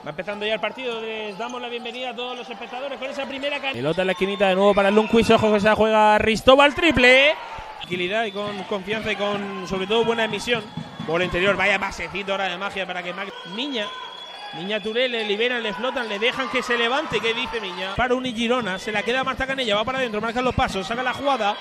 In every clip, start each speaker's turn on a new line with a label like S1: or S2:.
S1: Va empezando ya el partido, les damos la bienvenida a todos los espectadores con esa primera pelota en la esquinita de nuevo para el Lundqvist. Ojo que se la juega Ristóbal, triple. Tranquilidad y con confianza y con sobre todo buena emisión. Por el interior, vaya pasecito ahora de magia para que Miña Touré le liberan, le flotan, le dejan que se levante. ¿Qué dice Miña? Para un Girona, se la queda Marta Canella, va para adentro, marcan los pasos, saca la jugada.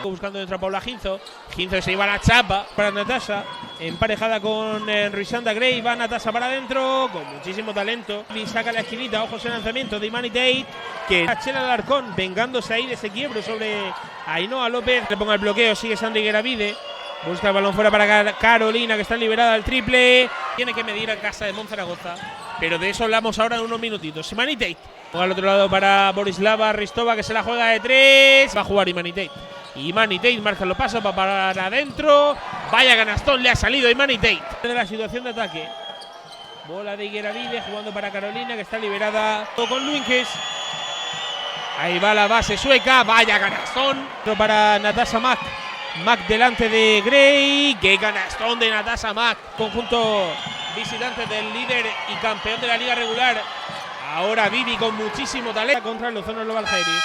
S1: Buscando dentro a Paula Ginzo. Ginzo se iba a la chapa para Natasha. Emparejada con Rysanda Gray. Va Natasha para adentro. Con muchísimo talento. Y saca la esquinita. Ojos en lanzamiento de Imani Tate. Que Chela Alarcón vengándose ahí de ese quiebro sobre Ainhoa López. Le ponga el bloqueo. Sigue Sandri Gueravide. Busca el balón fuera para Carolina, que está liberada al triple. Tiene que medir a casa de Monzaragoza. Pero de eso hablamos ahora en unos minutitos. Imani Tate. Al otro lado para Borislava Ristova, que se la juega de 3. Va a jugar Imani Tate. Imani Tate marca los pasos, va para adentro. Vaya canastón, le ha salido Imani Tate. De la situación de ataque. Bola de Gueravide jugando para Carolina, que está liberada con Lundqvist. Ahí va la base sueca. Vaya canastón. Para Natasha Mack. Mack delante de Gray. Qué canastón de Natasha Mack. Conjunto visitante del líder y campeón de la liga regular. Ahora Vivi con muchísimo talento contra el Ozono Global Jairis.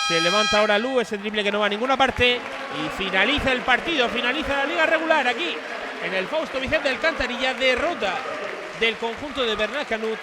S1: Se levanta ahora Lu, ese triple que no va a ninguna parte. Y finaliza el partido, finaliza la liga regular aquí en el Fausto Vicente Alcántarilla. Derrota del conjunto de Bernat Canut.